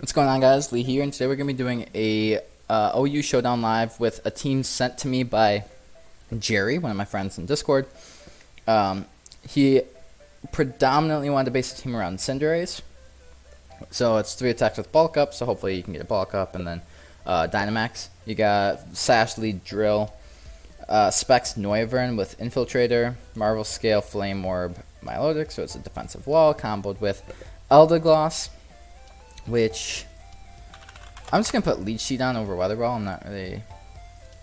What's going on, guys? Lee here, and today we're going to be doing a OU Showdown live with a team sent to me by Jerry, one of my friends in Discord. He predominantly wanted to base the team around Cinderace. So it's 3 attacks with bulk up, so hopefully you can get a bulk up, and then Dynamax. You got Sash, Lead, Drill, Specs, Noivern with Infiltrator, Marvel Scale, Flame Orb, Milotic, so it's a defensive wall, comboed with Eldergloss, which I'm just gonna put Leech Seed on over Weather Ball. I'm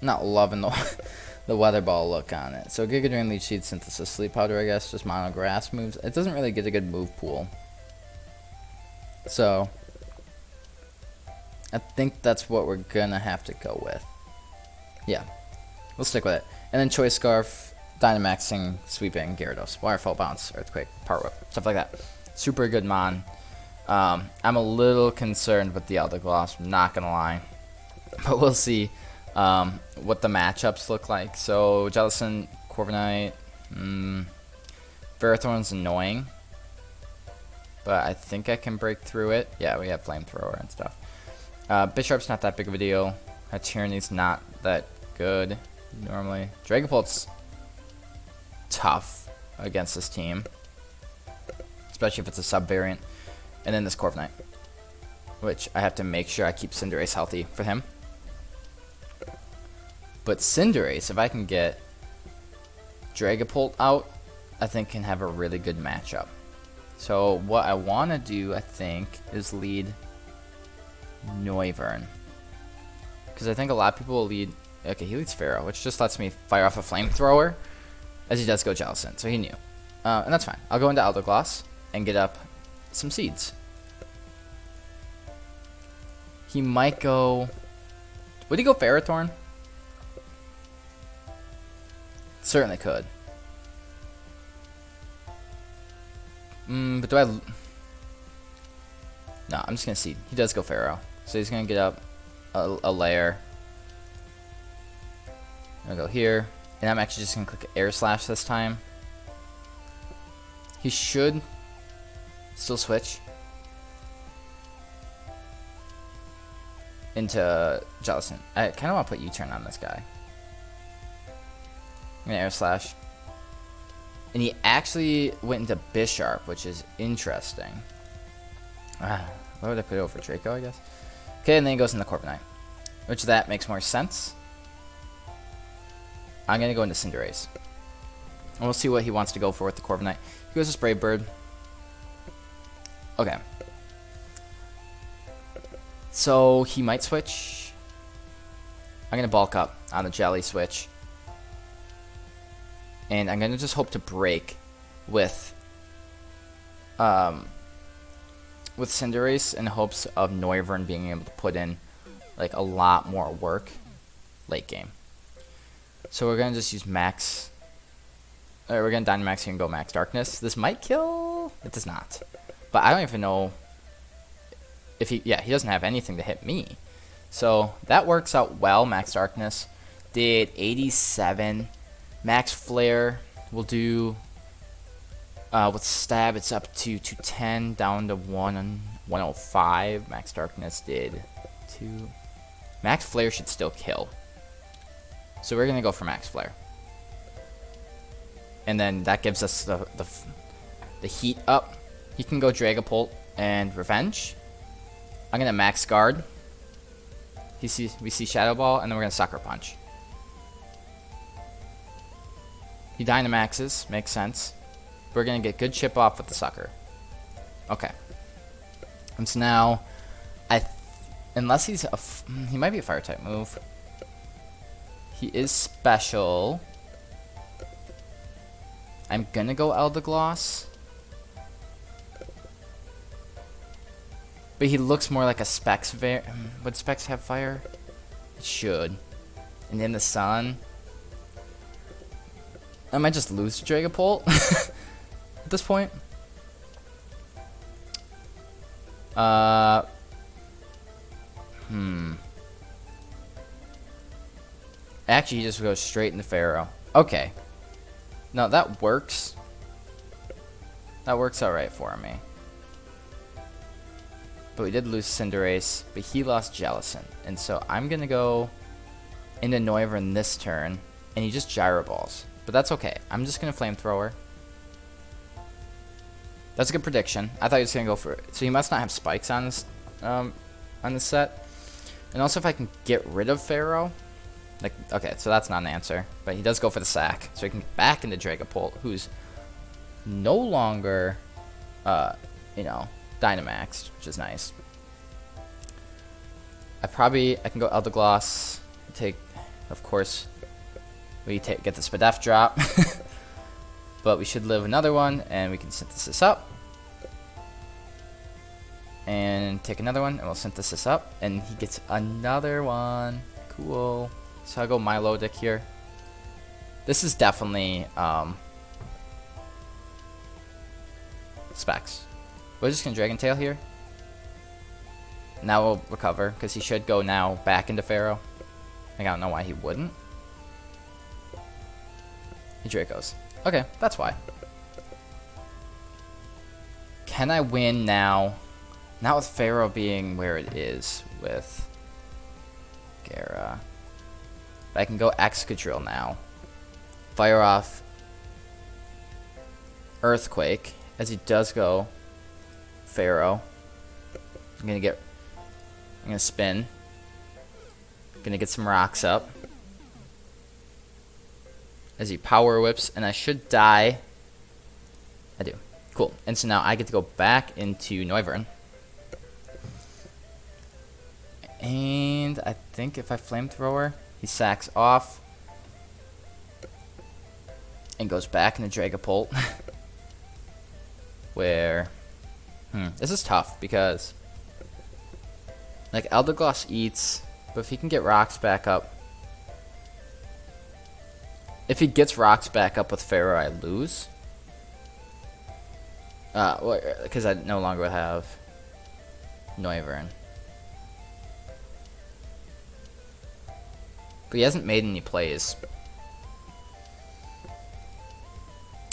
not loving the Weather Ball look on it. So Giga Drain, Leech Seed, Synthesis, Sleep Powder, I guess, just mono grass moves. It doesn't really get a good move pool. So I think that's what we're gonna have to go with. Yeah, we'll stick with it. And then Choice Scarf, Dynamaxing, Sweeping, Gyarados, Waterfall Bounce, Earthquake, Power Whip, stuff like that. Super good mon. I'm a little concerned with the Eldergloss, I'm not gonna lie, but we'll see what the matchups look like. So Jellicent, Corviknight, Ferrothorn's annoying, but I think I can break through it. Yeah, we have Flamethrower and stuff. Bisharp's not that big of a deal. Tyranny's not that good normally. Dragapult's tough against this team, especially if it's a sub-variant. And then this Corviknight, which I have to make sure I keep Cinderace healthy for him. But Cinderace, if I can get Dragapult out, I think can have a really good matchup. So what I want to do, I think, is lead Noivern. Because I think a lot of people will lead... Okay, he leads Pharaoh, which just lets me fire off a Flamethrower, as he does go Jellicent, so he knew. And that's fine. I'll go into Eldergloss and get up some seeds. He might go... Would he go Ferrothorn? Certainly could. But do I... No, I'm just going to seed. He does go Pharaoh. So he's going to get up a layer. I'm going to go here. And I'm actually just going to click Air Slash this time. He should still switch into Jellicent. I kind of want to put U-turn on this guy. I'm going to Air Slash. And he actually went into Bisharp, which is interesting. Why would I put it over Draco, I guess? Okay, and then he goes into Corviknight, which that makes more sense. I'm going to go into Cinderace. And we'll see what he wants to go for with the Corviknight. He goes to Brave Bird. Okay. So he might switch. I'm going to bulk up on the Jelly switch. And I'm going to just hope to break with Cinderace in hopes of Noivern being able to put in like a lot more work late game. So we're going to just use Max. We're going to Dynamax here and go Max Darkness. This might kill. It does not. But I don't even know if he... Yeah, he doesn't have anything to hit me. So that works out well. Max Darkness did 87. Max Flare will do... with Stab, it's up to 210, down to 105. Max Darkness did 2. Max Flare should still kill. So we're going to go for Max Flare. And then that gives us the heat up. He can go Dragapult and Revenge. I'm going to Max Guard. We see Shadow Ball, and then we're going to Sucker Punch. He Dynamaxes, makes sense. We're going to get good chip off with the Sucker. Okay. And so now, unless he's he might be a Fire type move. He is special. I'm gonna go Eldergloss. But he looks more like a Specs would Specs have fire? It should. And in the sun. I might just lose to Dragapult at this point. Actually, he just goes straight into Pharaoh. Okay. No, that works. That works alright for me. but we did lose Cinderace, but he lost Jellicent. And so I'm going to go into Noivern this turn, and he just Gyro Balls. But that's okay. I'm just going to Flamethrower. That's a good prediction. I thought he was going to go for it. So he must not have spikes on this set. And also if I can get rid of Pharaoh. Like, okay, so that's not an answer. But he does go for the sack. So he can get back into Dragapult, who's no longer, you know, Dynamaxed, which is nice. I can go Elder Gloss. Take, of course, we get the Spadef drop. But we should live another one, and we can Synthesis up. And take another one, and we'll Synthesis up. And he gets another one. Cool. So I'll go Milotic here. This is definitely Specs. We're just going to Dragon Tail here. Now we'll recover, because he should go now back into Pharaoh. I don't know why he wouldn't. He Dracos. Okay, that's why. Can I win now? Not with Pharaoh being where it is with Gara. But I can go Excadrill now. Fire off Earthquake, as he does go Pharaoh. I'm gonna spin. Gonna get some rocks up. As he Power Whips, and I should die. I do. Cool. And so now I get to go back into Noivern. And I think if I Flamethrower, he sacks off. And goes back into Dragapult. Where... this is tough, because... like, Elder Gloss eats, but if he can get rocks back up... if he gets rocks back up with Pharaoh, I lose. Because I no longer have Noivern. But he hasn't made any plays.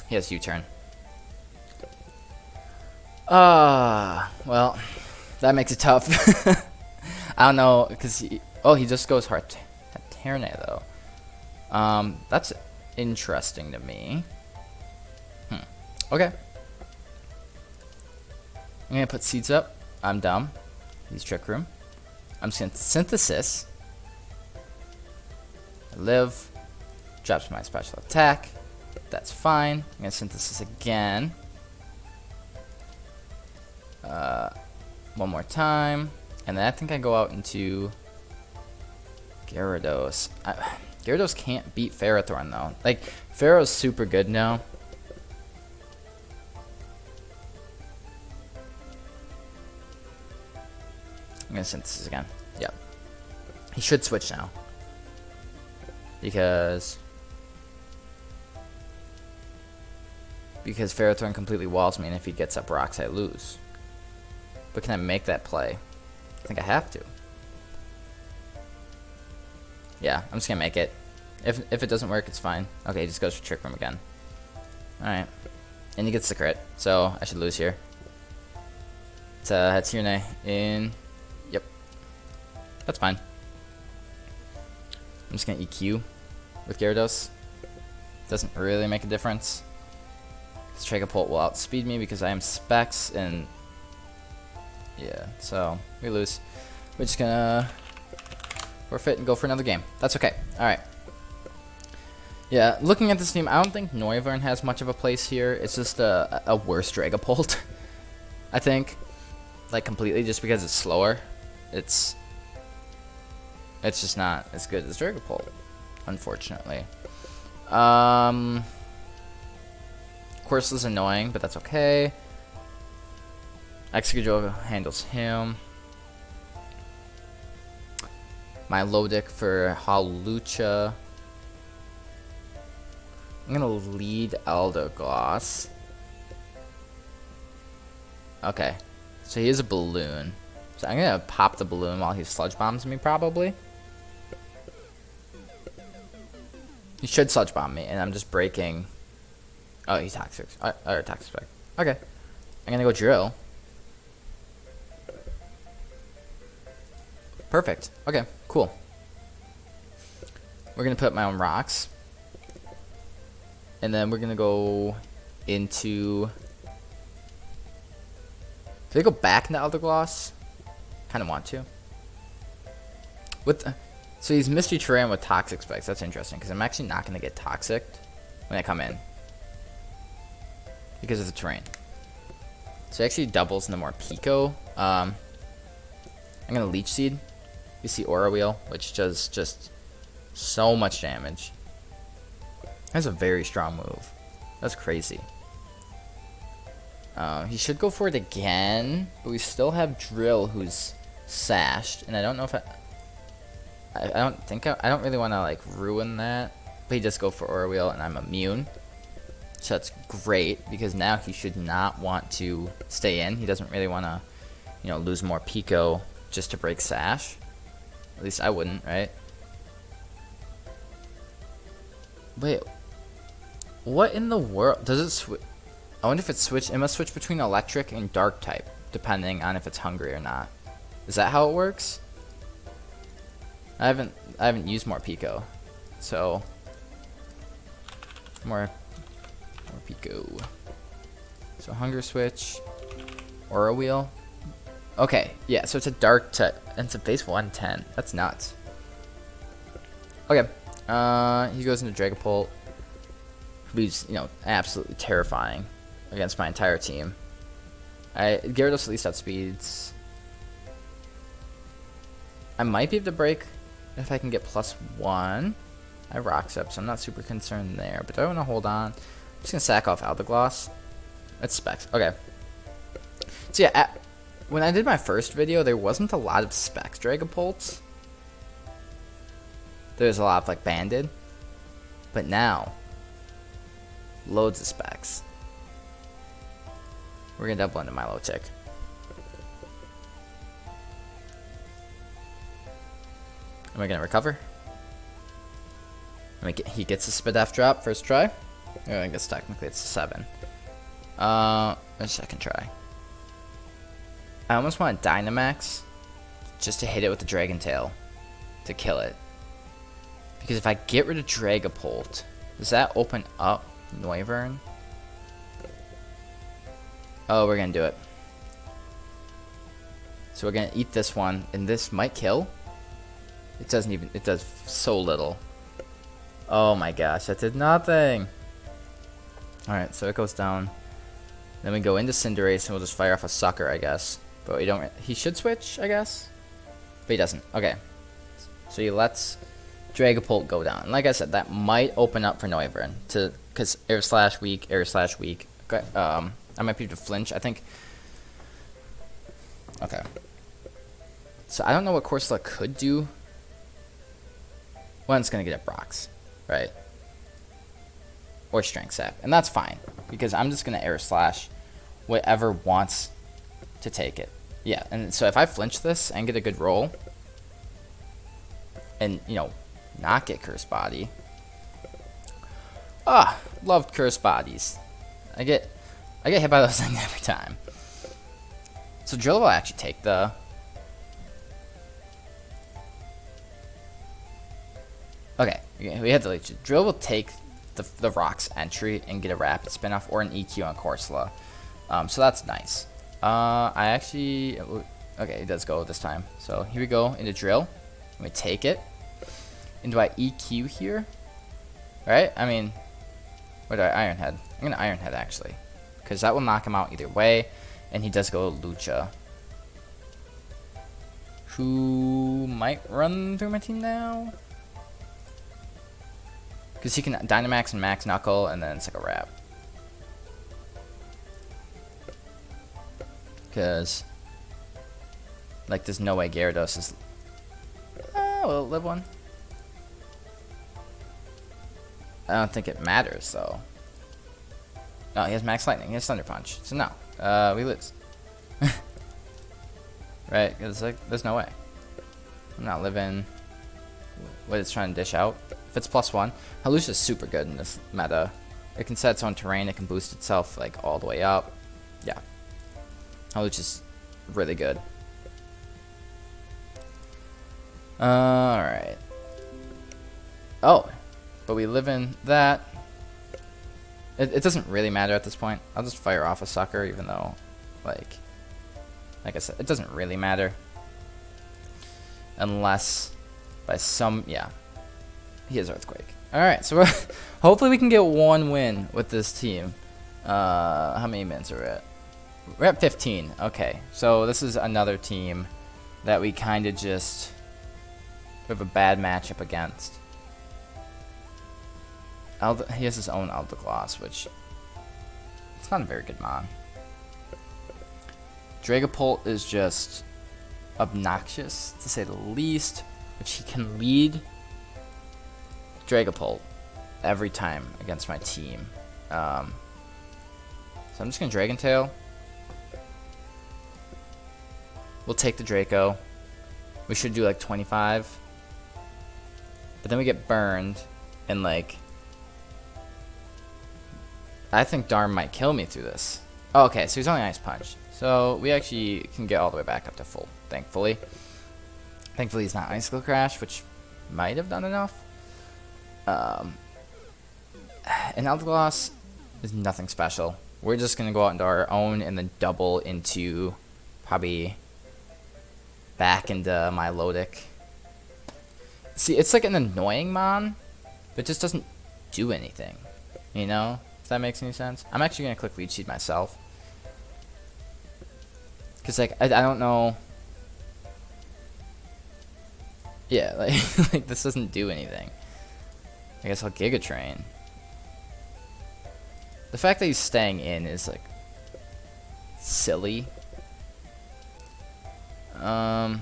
He has U-turn. Well, that makes it tough. I don't know, because he just goes Haterne, though. That's interesting to me. Okay. I'm gonna put Seeds up. I'm dumb. Use Trick Room. I'm just gonna Synthesis. I live. Drops my special attack. That's fine. I'm gonna Synthesis again. One more time. And then I think I go out into Gyarados. Gyarados can't beat Ferrothorn, though. Like, Pharaoh's super good now. I'm gonna Synthesis again. Yep. He should switch now. Because Ferrothorn completely walls me, and if he gets up rocks, I lose. But can I make that play? I think I have to. Yeah, I'm just gonna make it. If it doesn't work, it's fine. Okay, he just goes for Trick Room again. Alright. And he gets the crit, so I should lose here. It's Haterne in. Yep. That's fine. I'm just gonna EQ with Gyarados. Doesn't really make a difference. This Dragapult will outspeed me because I am Specs, and yeah, so we lose. We're just gonna forfeit and go for another game. That's okay. Alright. Yeah, looking at this team, I don't think Noivern has much of a place here. It's just a worse Dragapult. I think. Like, completely, just because it's slower. It's just not as good as Dragapult, unfortunately. Course is annoying, but that's okay. Excadrill handles him. Milotic for Hawlucha. I'm gonna lead Elder Gloss. Okay, so he is a balloon. So I'm gonna pop the balloon while he Sludge Bombs me, probably. He should Sludge Bomb me, and I'm just breaking. Oh, he's Toxic. Or Toxic Spike. Okay. I'm gonna go Drill. Perfect. Okay, cool. We're going to put my own rocks. And then we're going to go into... Do they go back into Elder Gloss? Kind of want to. So he's Mystery Terrain with Toxic Spikes. That's interesting, because I'm actually not going to get Toxic when I come in. Because of the terrain. So it actually doubles into more Pico. I'm going to Leech Seed. You see Aura Wheel, which does just so much damage. That's a very strong move. That's crazy. He should go for it again, but we still have Drill, who's sashed, and I don't know if I don't really want to like ruin that. But he does go for Aura Wheel, and I'm immune, so that's great because now he should not want to stay in. He doesn't really want to, you know, lose more Pico just to break Sash. At least I wouldn't, right? Wait, what in the world does it switch? I wonder if it switched. It must switch between electric and dark type, depending on if it's hungry or not. Is that how it works? I haven't used more Pico, so more Pico. So hunger switch, Aura Wheel. Okay, yeah. So it's a dark type, and it's a base 110. That's nuts. Okay, he goes into Dragapult, who's, you know, absolutely terrifying against my entire team. Gyarados at least outspeeds. I might be able to break if I can get +1. I rocks up, so I'm not super concerned there. But do I want to hold on? I'm just gonna sack off Eldergloss. It's Specs. Okay. So yeah, when I did my first video, there wasn't a lot of Specs Dragapults. There's a lot of like Banded, but now loads of Specs. We're gonna double into Milotic. Am I gonna recover? He gets a Spadef drop first try. Oh, I guess technically it's a 7. A second try. I almost want a Dynamax just to hit it with the Dragon Tail to kill it. Because if I get rid of Dragapult, does that open up Noivern? Oh, we're gonna do it. So we're gonna eat this one, and this might kill. It doesn't even, it does so little. Oh my gosh, that did nothing. Alright, so it goes down. Then we go into Cinderace, and we'll just fire off a Sucker, I guess. But we don't, he should switch, I guess. But he doesn't. Okay. So he lets Dragapult go down. And like I said, that might open up for Noivern. Because Air Slash weak, Air Slash weak. Okay, I might be able to flinch, I think. Okay. So I don't know what Corsola could do. One's going to get a Brox, right? Or Strength Sap. And that's fine. Because I'm just going to Air Slash whatever wants to take it. Yeah, and so if I flinch this and get a good roll, and, you know, not get Curse Body. Ah, loved Curse Bodies. I get hit by those things every time. So Drill will actually take the... Okay, we had to leech it. Drill will take the Rock's entry and get a Rapid Spin-Off or an EQ on Corsola. So that's nice. I actually... Okay, it does go this time. So here we go into Drill. We take it. And do I EQ here? Right? I mean... What do I Iron Head? I'm going to Iron Head, actually. Because that will knock him out either way. And he does go Lucha. Who might run through my team now? Because he can Dynamax and Max Knuckle, and then it's like a wrap. Because, like, there's no way Gyarados is... will it live one? I don't think it matters, though. No, he has Max Lightning. He has Thunder Punch. So, no. We lose. Right? Because, like, there's no way. I'm not living what it's trying to dish out. If it's +1, Halucha is super good in this meta. It can set its own terrain. It can boost itself, like, all the way up. Yeah. Halucha is really good. Alright. Oh, but we live in that. It doesn't really matter at this point. I'll just fire off a sucker, even though, like I said, it doesn't really matter. Unless by some, yeah. He has Earthquake. Alright, so hopefully we can get one win with this team. How many minutes are we at? We're at 15. Okay, so this is another team that we kind of just have a bad matchup against. He has his own Eldergloss, which it's not a very good mon. Dragapult is just obnoxious, to say the least, which he can lead Dragapult every time against my team. So I'm just going to Dragon Tail. We'll take the Draco. We should do like 25. But then we get burned, and like, I think Darm might kill me through this. Oh, okay, so he's only Ice Punch. So we actually can get all the way back up to full, thankfully. Thankfully he's not Icicle Crash, which might have done enough. And Eldergloss is nothing special. We're just going to go out into our own and then double into probably back into Milotic. See, it's like an annoying mon, but it just doesn't do anything. You know? If that makes any sense. I'm actually going to click Leech Seed myself. Because, like, I don't know. Yeah, like this doesn't do anything. I guess I'll Giga Train. The fact that he's staying in is, like, silly. Alright,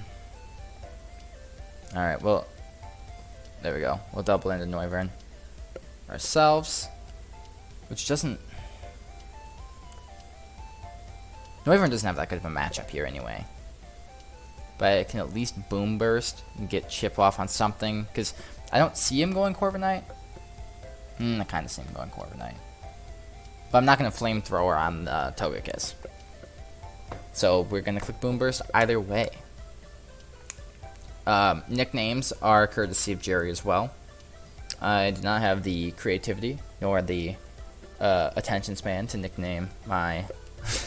well, there we go. We'll double into Noivern ourselves. Which doesn't... Noivern doesn't have that good of a matchup here anyway. But it can at least Boom Burst and get chip off on something. Because I don't see him going Corviknight. I kind of see him going Corviknight. But I'm not going to Flamethrower on Togekiss. So we're going to click Boom Burst either way. Nicknames are courtesy of Jerry as well. I do not have the creativity nor the attention span to nickname my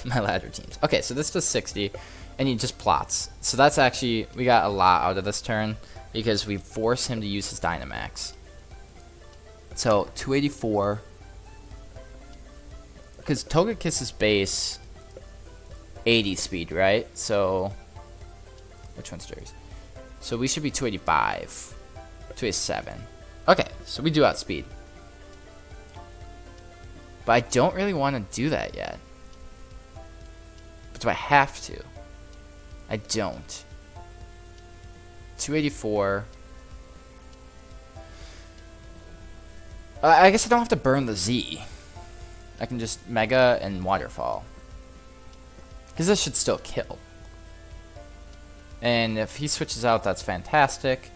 my ladder teams. Okay, so this does 60, and he just plots. So that's actually, we got a lot out of this turn because we force him to use his Dynamax. So 284, because Togekiss's base 80 speed, right? So which one's Jerry's? So we should be 285, 287. Okay, so we do outspeed. But I don't really want to do that yet. But do I have to? I don't. 284. I guess I don't have to burn the Z. I can just Mega and Waterfall. Because this should still kill. And if he switches out, that's fantastic.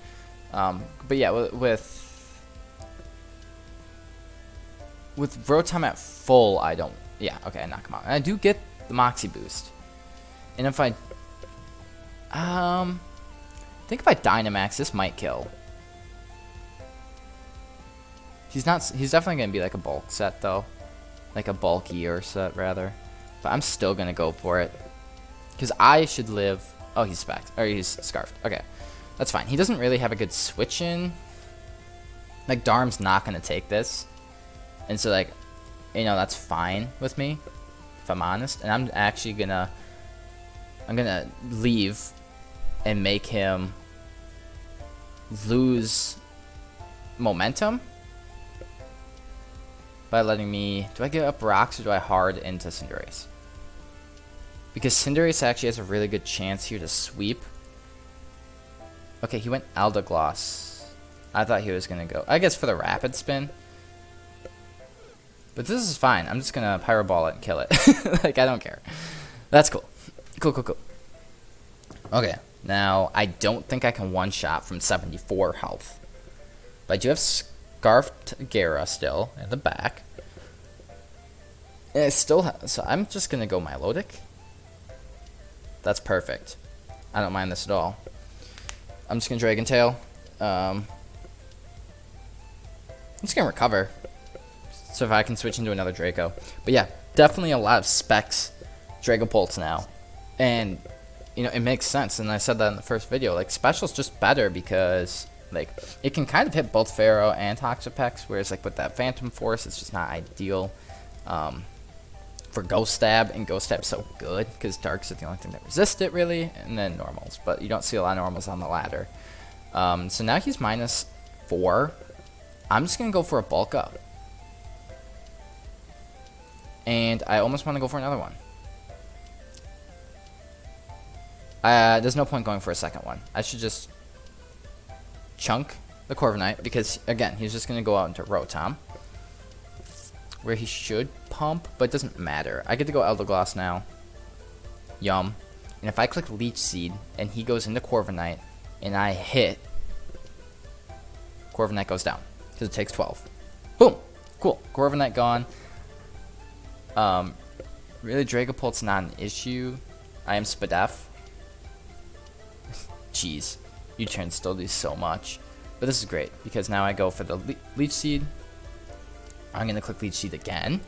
But yeah, with Rotom at full, I don't... Yeah, okay, I knock him out. And I do get the Moxie boost. And if I... think if I Dynamax, this might kill. He's definitely going to be like a bulk set, though. Like a bulkier set, rather. But I'm still going to go for it. Because I should live... Oh, he's Specked. Or he's Scarfed. Okay. That's fine. He doesn't really have a good switch in. Like, Darm's not going to take this. And so, like, you know, that's fine with me, if I'm honest. And I'm actually gonna... I'm gonna leave and make him lose momentum by letting me... Do I get up rocks or do I hard into Cinderace? Because Cinderace actually has a really good chance here to sweep. Okay, he went Eldergloss. I thought he was gonna go... I guess for the rapid spin. But this is fine. I'm just gonna Pyro Ball it and kill it. Like, I don't care. That's cool. Cool. Okay, now, I don't think I can one-shot from 74 health. But I do have Scarfed Gara still in the back. And I still have... So I'm just gonna go Milotic. That's perfect. I don't mind this at all. I'm just gonna Dragon Tail. I'm just gonna recover. So if I can switch into another Draco. But yeah, definitely a lot of specs Dragapults now. And, you know, it makes sense. And I said that in the first video. Like, Special's just better because, like, it can kind of hit both Pharaoh and Toxapex. Whereas, like, with that Phantom Force, it's just not ideal for Ghost Stab. And Ghost Stab's so good because Darks is the only thing that resists it, really. And then Normals. But you don't see a lot of Normals on the ladder. So now he's -4. I'm just going to go for a Bulk Up. And I almost want to go for another one. There's no point going for a second one. I should just chunk the Corviknight because, again, he's just going to go out into Rotom, where he should pump, but it doesn't matter. I get to go Elder Gloss now. Yum. And if I click Leech Seed and he goes into Corviknight and I hit, Corviknight goes down because it takes 12. Boom. Cool. Corviknight gone. Really, Dragapult's not an issue. I am Spadef. Jeez, U-turns still do so much. But this is great, because now I go for the Leech Seed. I'm going to click Leech Seed again,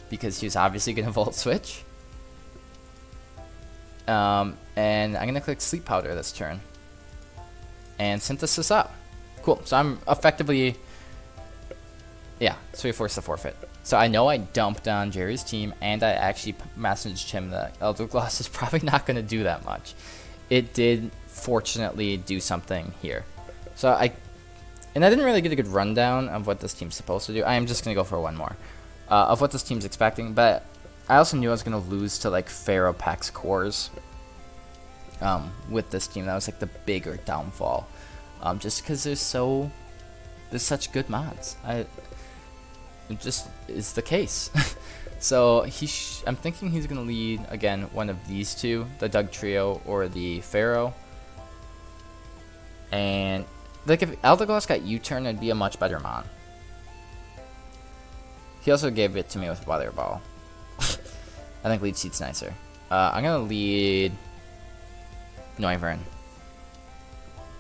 because he's obviously going to Volt Switch. And I'm going to click Sleep Powder this turn. And Synthesis up. Cool, so I'm effectively... Yeah, so we forced the forfeit. So I know I dumped on Jerry's team, and I actually messaged him that Elder Gloss is probably not going to do that much. It did, fortunately, do something here. So I didn't really get a good rundown of what this team's supposed to do. I am just going to go for one more of what this team's expecting, but I also knew I was going to lose to, like, Pharaoh Pex cores with this team. That was, like, the bigger downfall, just because there's such good mods. It just is the case. So I'm thinking he's gonna lead again one of these two, the Doug Trio or the Pharaoh. And like if Elder Gloss got U-turn, it'd be a much better mon. He also gave it to me with Weather Ball. I think Leech Seed's nicer. I'm gonna lead Noivern.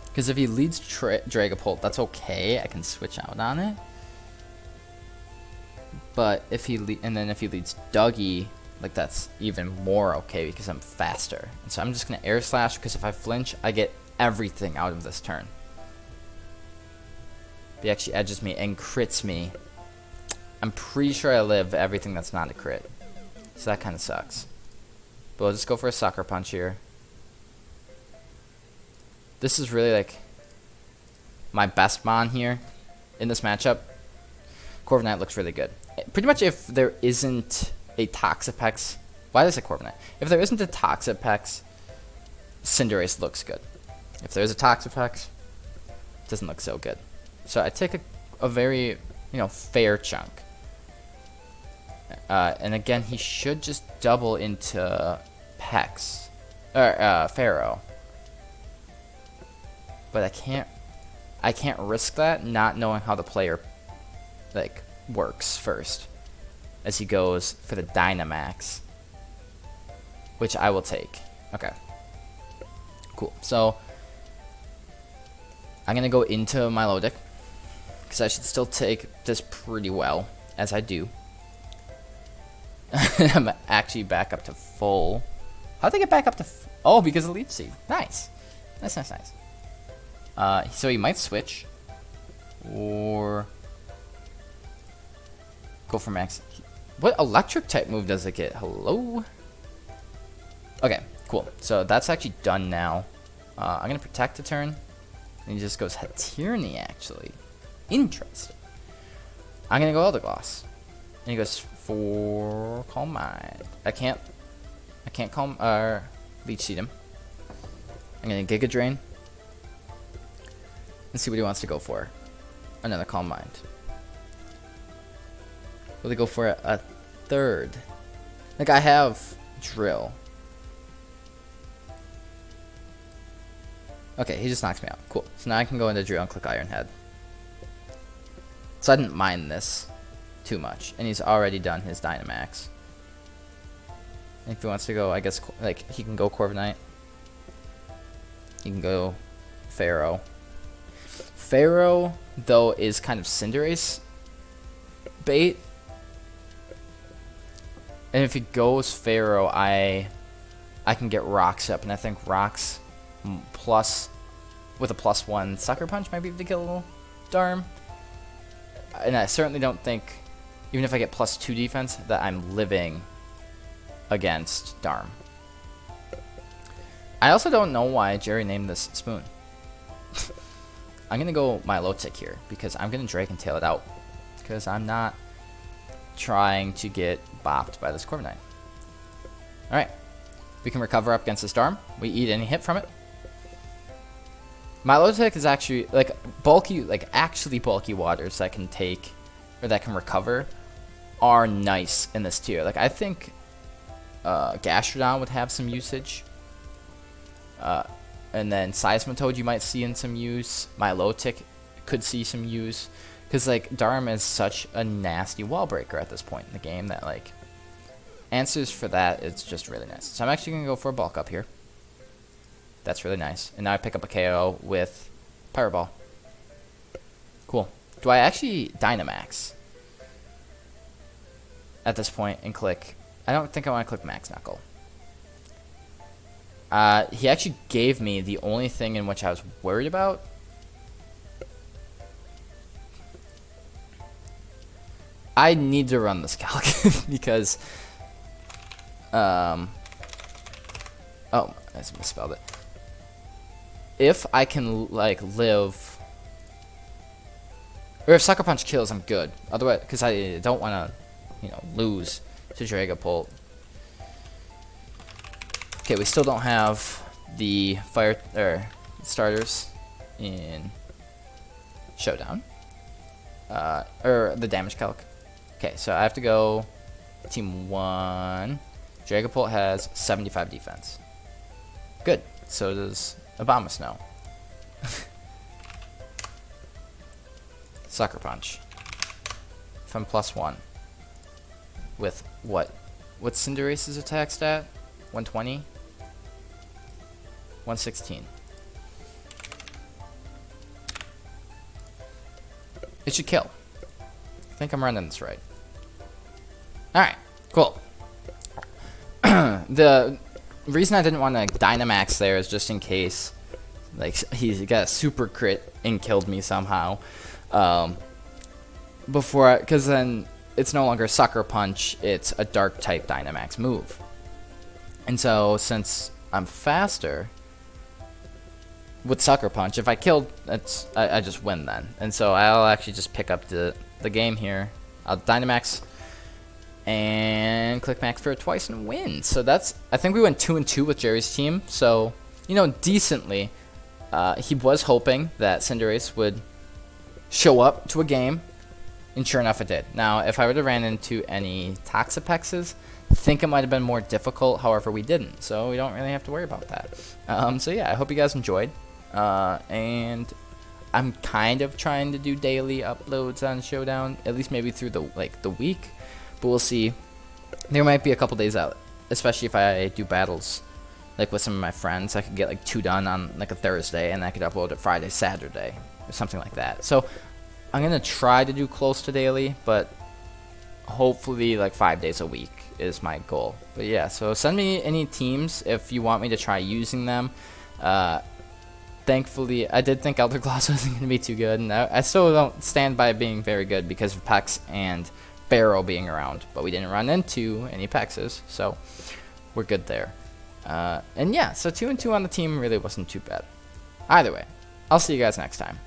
Because if he leads Dragapult, that's okay. I can switch out on it. But if he if he leads Dougie, like that's even more okay because I'm faster. And so I'm just gonna Air Slash because if I flinch, I get everything out of this turn. He actually edges me and crits me. I'm pretty sure I live everything that's not a crit. So that kind of sucks. But we'll just go for a Sucker Punch here. This is really like my best mon here in this matchup. Corviknight looks really good. Pretty much if there isn't a Toxapex... Why did I say Corviknight? If there isn't a Toxapex, Cinderace looks good. If there's a Toxapex, it doesn't look so good. So I take a very, fair chunk. And again, he should just double into Pex. Or, Pharaoh. But I can't risk that, not knowing how the player works first as he goes for the Dynamax, which I will take. Okay, cool. So I'm gonna go into Milotic because I should still take this pretty well, as I do. I'm actually back up to full. How'd they get back up to oh, because of Leech Seed. Nice. Nice. So he might switch or go for max. What electric type move does it get? Hello? Okay, cool. So that's actually done now. I'm going to protect a turn. And he just goes Hatirni, actually. Interesting. I'm going to go Elder Gloss. And he goes for Calm Mind. I can't Leech Seed him. I'm going to Giga Drain. And see what he wants to go for. Another Calm Mind. Will they go for a third? Like, I have Drill. Okay, he just knocks me out. Cool. So now I can go into Drill and click Iron Head. So I didn't mind this too much. And he's already done his Dynamax. And if he wants to go, I guess, he can go Corviknight. He can go Pharaoh. Pharaoh, though, is kind of Cinderace bait. And if he goes Pharaoh, I can get Rocks up. And I think Rocks plus, with a +1 Sucker Punch might be able to kill Darm. And I certainly don't think, even if I get +2 defense, that I'm living against Darm. I also don't know why Jerry named this Spoon. I'm going to go Milotic here, because I'm going to Drake and Tail it out. Because I'm not trying to get bopped by this Corviknight. Alright. We can recover up against this Darm. We eat any hit from it. Milotic is actually, like, bulky, like, actually bulky waters that can take, or that can recover, are nice in this tier. Like, I think Gastrodon would have some usage. And then Seismitoad you might see in some use. Milotic could see some use. Because, like, Darm is such a nasty wall breaker at this point in the game that, like, answers for that, it's just really nice. So I'm actually going to go for a bulk up here. That's really nice. And now I pick up a KO with Pyro Ball. Cool. Do I actually Dynamax at this point and click? I don't think I want to click Max Knuckle. He actually gave me the only thing in which I was worried about. I need to run this calc because oh, I just misspelled it. If I can, like, live, or if Sucker Punch kills, I'm good. Otherwise, because I don't want to, you know, lose to Dragapult. Okay, we still don't have the fire starters in Showdown, or the damage calc. Okay, so I have to go Team 1. Dragapult has 75 defense. Good. So does Abomasnow. Sucker Punch. From +1. With what? What's Cinderace's attack stat? 120? 116. It should kill. I think I'm running this right. Alright, cool. The reason I didn't want to Dynamax there is just in case, like, he got a super crit and killed me somehow. Because then it's no longer Sucker Punch, it's a Dark type Dynamax move. And so, since I'm faster with Sucker Punch, if I killed, I just win then. And so I'll actually just pick up the game here. I'll Dynamax and click Max for it twice and win. So that's, I think we went 2-2 with Jerry's team. So, you know, decently. He was hoping that Cinderace would show up to a game, and sure enough it did. Now, if I would have ran into any Toxapexes, I think it might have been more difficult. However, we didn't, so we don't really have to worry about that. So yeah, I hope you guys enjoyed. And I'm kind of trying to do daily uploads on Showdown, at least maybe through the week, but we'll see. There might be a couple days out, especially if I do battles like with some of my friends. I could get like 2 done on like a Thursday, and I could upload it Friday, Saturday, or something like that. So I'm gonna try to do close to daily, but hopefully like 5 days a week is my goal. But yeah, so send me any teams if you want me to try using them. Thankfully, I did think Elder Gloss wasn't going to be too good, and I still don't stand by it being very good because of Pex and Barrow being around, but we didn't run into any Pexes, so we're good there. And yeah, so 2-2 on the team really wasn't too bad. Either way, I'll see you guys next time.